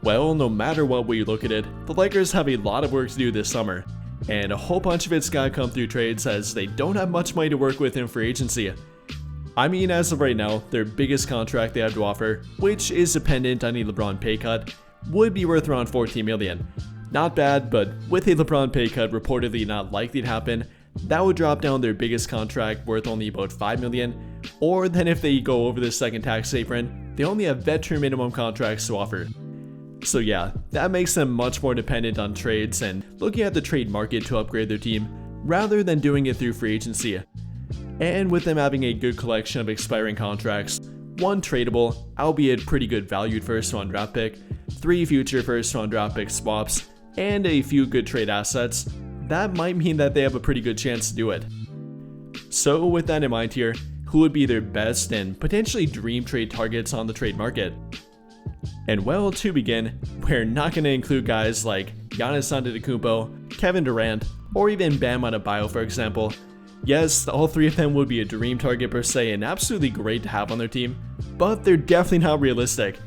Well, no matter what way you look at it, the Lakers have a lot of work to do this summer, and a whole bunch of it's gotta come through trades as they don't have much money to work with in free agency. I mean, as of right now, their biggest contract they have to offer, which is dependent on a LeBron pay cut, would be worth around $14 million. Not bad, but with a LeBron pay cut reportedly not likely to happen, that would drop down their biggest contract worth only about $5 million, or then if they go over the second tax apron, they only have veteran minimum contracts to offer. So yeah, that makes them much more dependent on trades and looking at the trade market to upgrade their team, rather than doing it through free agency. And with them having a good collection of expiring contracts, one tradable, albeit pretty good valued first round draft pick, 3 future first round draft pick swaps, and a few good trade assets, that might mean that they have a pretty good chance to do it. So with that in mind here, who would be their best and potentially dream trade targets on the trade market? And well, to begin, we're not going to include guys like Giannis Antetokounmpo, Kevin Durant, or even Bam Adebayo for example. Yes, all 3 of them would be a dream target per se and absolutely great to have on their team, but they're definitely not realistic.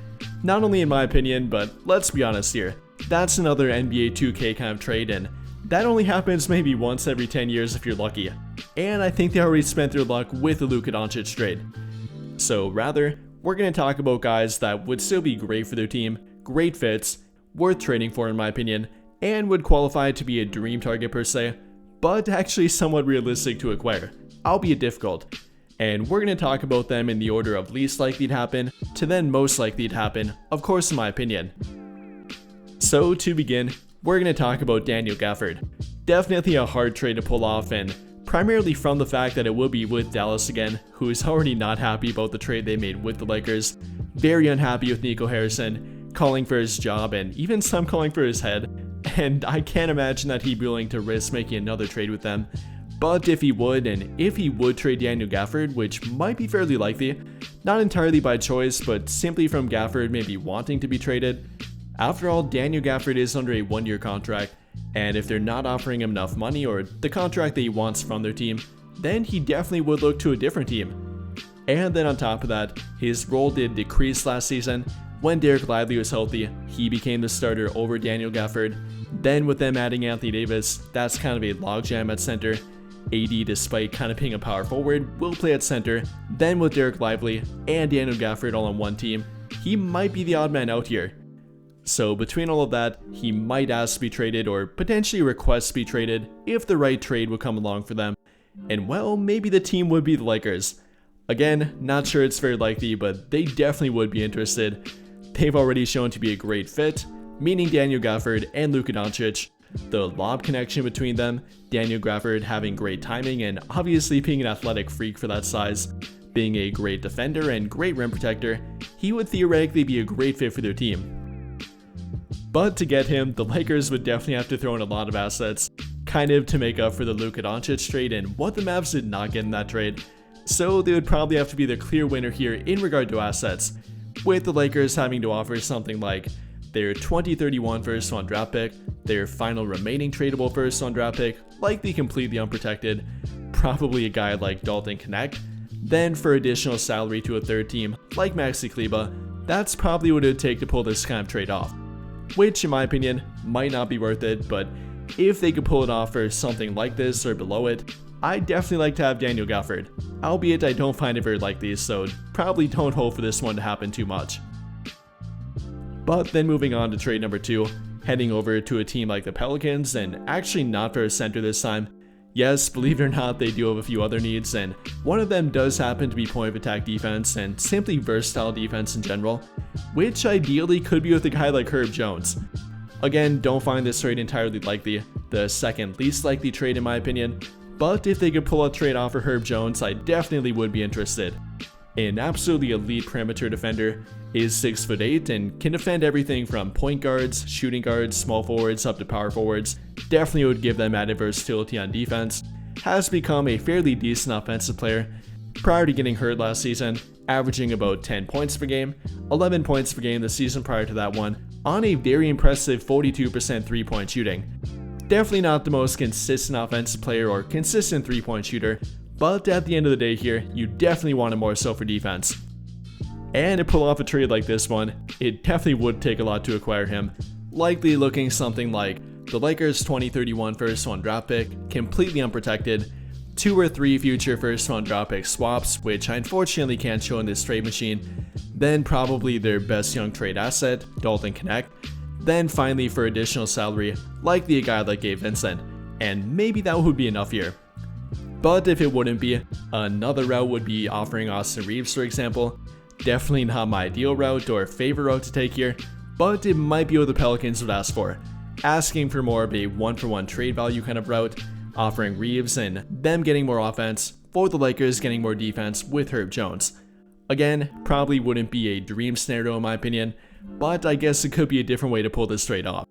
Not only in my opinion, but let's be honest here, that's another NBA 2K kind of trade, and that only happens maybe once every 10 years if you're lucky. And I think they already spent their luck with the Luka Doncic trade. So rather, we're going to talk about guys that would still be great for their team, great fits, worth trading for in my opinion, and would qualify to be a dream target per se, but actually somewhat realistic to acquire, albeit difficult. And we're going to talk about them in the order of least likely to happen to then most likely to happen, of course in my opinion. So to begin, we're going to talk about Daniel Gafford. Definitely a hard trade to pull off, and primarily from the fact that it will be with Dallas again, who is already not happy about the trade they made with the Lakers, very unhappy with Nico Harrison, calling for his job and even some calling for his head, and I can't imagine that he'd be willing to risk making another trade with them. But if he would, and if he would trade Daniel Gafford, which might be fairly likely, not entirely by choice, but simply from Gafford maybe wanting to be traded. After all, Daniel Gafford is under a 1-year contract, and if they're not offering him enough money or the contract that he wants from their team, then he definitely would look to a different team. And then on top of that, his role did decrease last season. When Derek Lively was healthy, he became the starter over Daniel Gafford. Then with them adding Anthony Davis, that's kind of a logjam at center. AD, despite kind of being a power forward, will play at center. Then with Derek Lively and Daniel Gafford all on one team, he might be the odd man out here. So between all of that, he might ask to be traded or potentially request to be traded if the right trade would come along for them. And well, maybe the team would be the Lakers. Again, not sure it's very likely, but they definitely would be interested. They've already shown to be a great fit, meaning Daniel Gafford and Luka Doncic. The lob connection between them, Daniel Gafford having great timing and obviously being an athletic freak for that size, being a great defender and great rim protector, he would theoretically be a great fit for their team. But to get him, the Lakers would definitely have to throw in a lot of assets, kind of to make up for the Luka Doncic trade and what the Mavs did not get in that trade. So they would probably have to be the clear winner here in regard to assets, with the Lakers having to offer something like their 2031 first round draft pick, their final remaining tradable first round draft pick, likely completely unprotected, probably a guy like Dalton Knecht. Then for additional salary to a third team like Maxi Kleber, that's probably what it would take to pull this kind of trade off. Which in my opinion might not be worth it, but if they could pull it off for something like this or below it, I'd definitely like to have Daniel Gafford, albeit I don't find it very likely, so probably don't hope for this one to happen too much. But then moving on to trade number 2, heading over to a team like the Pelicans, and actually not for a center this time. Yes, believe it or not, they do have a few other needs, and one of them does happen to be point of attack defense and simply versatile defense in general, which ideally could be with a guy like Herb Jones. Again, don't find this trade entirely likely, the second least likely trade in my opinion, but if they could pull a trade off for Herb Jones, I definitely would be interested. An absolutely elite perimeter defender, is 6'8" and can defend everything from point guards, shooting guards, small forwards up to power forwards, definitely would give them added versatility on defense, has become a fairly decent offensive player, prior to getting hurt last season, averaging about 10 points per game, 11 points per game the season prior to that one, on a very impressive 42% 3-point shooting. Definitely not the most consistent offensive player or consistent 3-point shooter, but at the end of the day here, you definitely want him more so for defense. And to pull off a trade like this one, it definitely would take a lot to acquire him. Likely looking something like the Lakers 2031 first round draft pick, completely unprotected, 2 or 3 future first round draft pick swaps, which I unfortunately can't show in this trade machine, then probably their best young trade asset, Dalton Connect, then finally for additional salary, likely a guy like Gabe Vincent, and maybe that would be enough here. But if it wouldn't be, another route would be offering Austin Reeves, for example. Definitely not my ideal route or favorite route to take here, but it might be what the Pelicans would ask for, asking for more of a 1-for-1 trade value kind of route, offering Reeves and them getting more offense, for the Lakers getting more defense with Herb Jones. Again, probably wouldn't be a dream scenario in my opinion, but I guess it could be a different way to pull this trade off.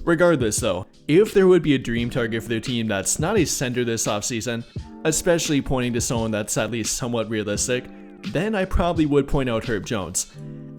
Regardless though, if there would be a dream target for their team that's not a center this offseason, especially pointing to someone that's at least somewhat realistic, then I probably would point out Herb Jones.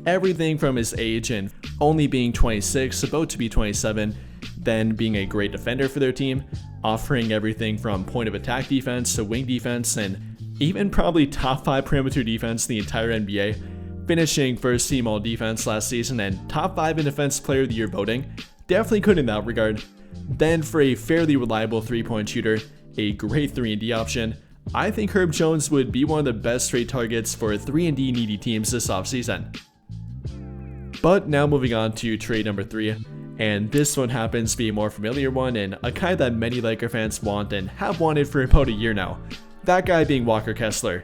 Everything from his age and only being 26, about to be 27, then being a great defender for their team, offering everything from point of attack defense to wing defense and even probably top 5 perimeter defense in the entire NBA, finishing first team all defense last season and top 5 in defensive player of the year voting, definitely good in that regard. Then for a fairly reliable 3-point shooter, a great 3-and-D option, I think Herb Jones would be one of the best trade targets for 3-and-D needy teams this offseason. But now moving on to trade number 3, and this one happens to be a more familiar one and a guy that many Laker fans want and have wanted for about a year now, that guy being Walker Kessler.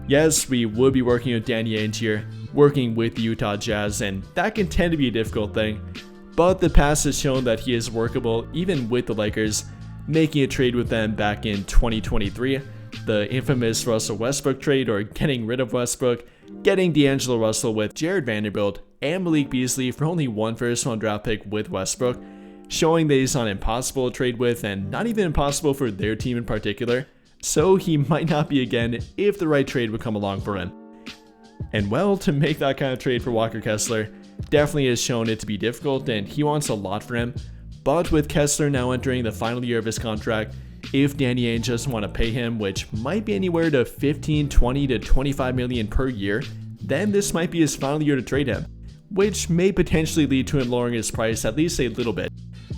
Yes, we would be working with Danny Ainge here, working with the Utah Jazz, and that can tend to be a difficult thing, but the past has shown that he is workable even with the Lakers, making a trade with them back in 2023, the infamous Russell Westbrook trade, or getting rid of Westbrook, getting D'Angelo Russell with Jared Vanderbilt and Malik Beasley for only 1 first-round draft pick with Westbrook, showing that he's not impossible to trade with and not even impossible for their team in particular, so he might not be again if the right trade would come along for him. And well, to make that kind of trade for Walker Kessler definitely has shown it to be difficult and he wants a lot for him, but with Kessler now entering the final year of his contract, if Danny Ainge doesn't want to pay him, which might be anywhere to 15, 20 to 25 million per year, then this might be his final year to trade him, which may potentially lead to him lowering his price at least a little bit,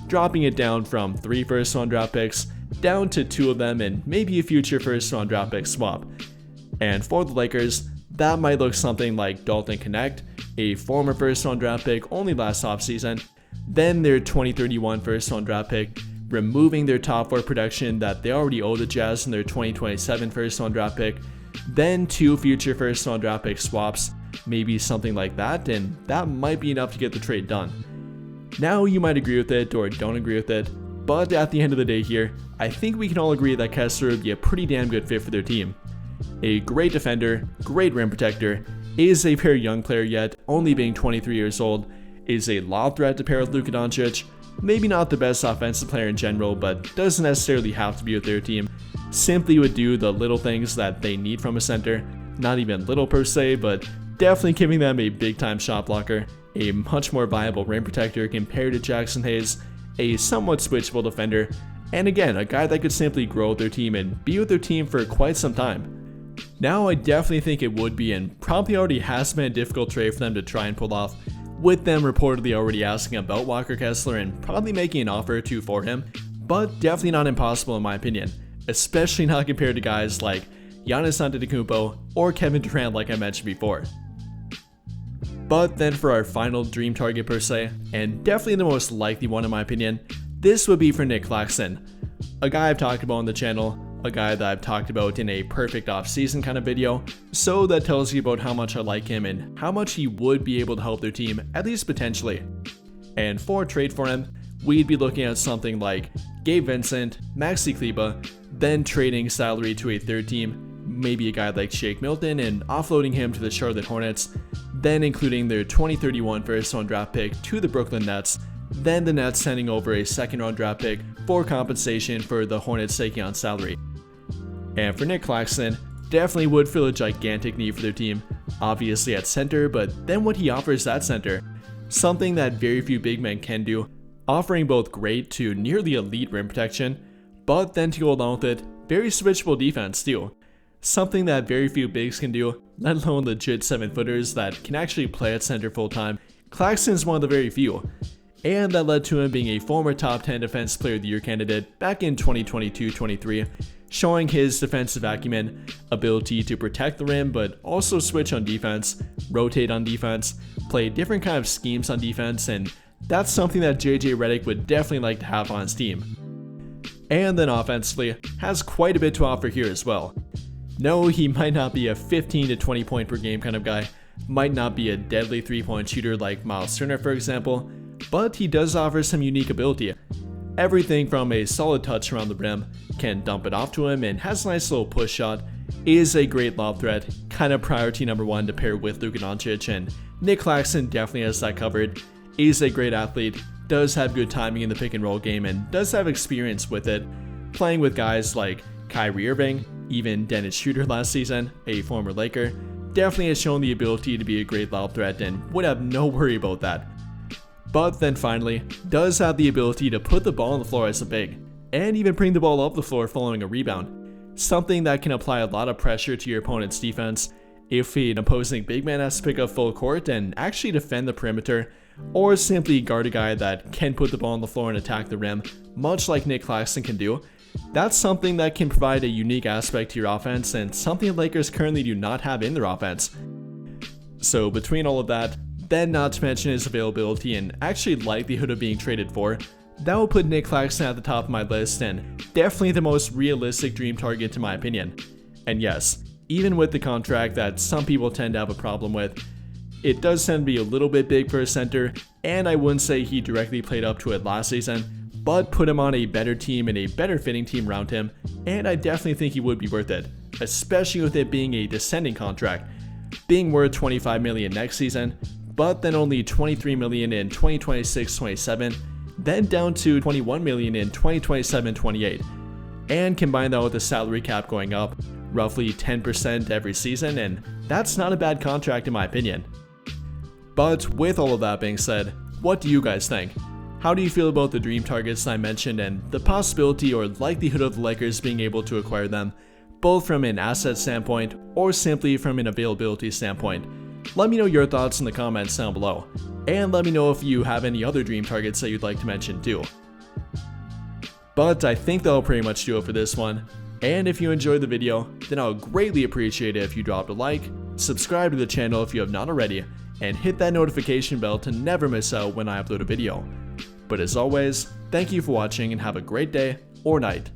dropping it down from 3 first-round draft picks down to 2 of them and maybe a future first-round draft pick swap. And for the Lakers, that might look something like Dalton Connect, a former first-round draft pick only last offseason, then their 2031 first-round draft pick, removing their top 4 production that they already owe the Jazz in their 2027 first-round draft pick, then 2 future first-round draft pick swaps, maybe something like that, and that might be enough to get the trade done. Now you might agree with it or don't agree with it, but at the end of the day here, I think we can all agree that Kessler would be a pretty damn good fit for their team. A great defender, great rim protector, is a very young player yet, only being 23 years old, is a lob threat to pair with Luka Doncic, maybe not the best offensive player in general, but doesn't necessarily have to be with their team, simply would do the little things that they need from a center, not even little per se, but definitely giving them a big time shot blocker, a much more viable rim protector compared to Jackson Hayes, a somewhat switchable defender, and again, a guy that could simply grow with their team and be with their team for quite some time. Now I definitely think it would be, and probably already has been, a difficult trade for them to try and pull off, with them reportedly already asking about Walker Kessler and probably making an offer or 2 for him, but definitely not impossible in my opinion, especially not compared to guys like Giannis Antetokounmpo or Kevin Durant like I mentioned before. But then for our final dream target per se, and definitely the most likely one in my opinion, this would be for Nic Claxton, a guy I've talked about on the channel, a guy that I've talked about in a perfect off-season kind of video, so that tells you about how much I like him and how much he would be able to help their team, at least potentially. And for a trade for him, we'd be looking at something like Gabe Vincent, Maxi Kleber, then trading salary to a third team, maybe a guy like Shake Milton, and offloading him to the Charlotte Hornets, then including their 2031 first-round draft pick to the Brooklyn Nets, then the Nets sending over a second-round draft pick for compensation for the Hornets taking on salary. And for Nic Claxton, definitely would fill a gigantic need for their team, obviously at center, but then what he offers at center, something that very few big men can do, offering both great to nearly elite rim protection, but then to go along with it, very switchable defense too. something that very few bigs can do, let alone legit 7-footers that can actually play at center full time. Claxton's one of the very few, and that led to him being a former top 10 Defense Player of the Year candidate back in 2022-23, showing his defensive acumen, ability to protect the rim but also switch on defense, rotate on defense, play different kind of schemes on defense, and that's something that JJ Redick would definitely like to have on his team. And then offensively, has quite a bit to offer here as well. No, he might not be a 15 to 20 point per game kind of guy, might not be a deadly 3-point shooter like Miles Turner for example, but he does offer some unique ability. Everything from a solid touch around the rim, can dump it off to him, and has a nice little push shot, is a great lob threat, kind of priority number 1 to pair with Luka Doncic, and Nick Claxton definitely has that covered. Is a great athlete, does have good timing in the pick and roll game, and does have experience with it, playing with guys like Kyrie Irving, even Dennis Schroeder last season, a former Laker, definitely has shown the ability to be a great lob threat and would have no worry about that. But then finally, does have the ability to put the ball on the floor as a big, and even bring the ball up the floor following a rebound, something that can apply a lot of pressure to your opponent's defense if an opposing big man has to pick up full court and actually defend the perimeter, or simply guard a guy that can put the ball on the floor and attack the rim, much like Nick Claxton can do. That's something that can provide a unique aspect to your offense and something the Lakers currently do not have in their offense. So between all of that, then not to mention his availability and actually likelihood of being traded for, that will put Nick Claxton at the top of my list and definitely the most realistic dream target in my opinion. And yes, even with the contract that some people tend to have a problem with, it does tend to be a little bit big for a center, and I wouldn't say he directly played up to it last season, but put him on a better team and a better fitting team around him, and I definitely think he would be worth it, especially with it being a descending contract, being worth $25 million next season, but then only $23 million in 2026-27, then down to $21 million in 2027-28, and combine that with the salary cap going up roughly 10% every season, and that's not a bad contract in my opinion. But with all of that being said, what do you guys think? How do you feel about the dream targets I mentioned and the possibility or likelihood of the Lakers being able to acquire them, both from an asset standpoint or simply from an availability standpoint? Let me know your thoughts in the comments down below, and let me know if you have any other dream targets that you'd like to mention too. But I think that'll pretty much do it for this one, and if you enjoyed the video, then I'll greatly appreciate it if you dropped a like, subscribe to the channel if you have not already, and hit that notification bell to never miss out when I upload a video. But as always, thank you for watching and have a great day or night.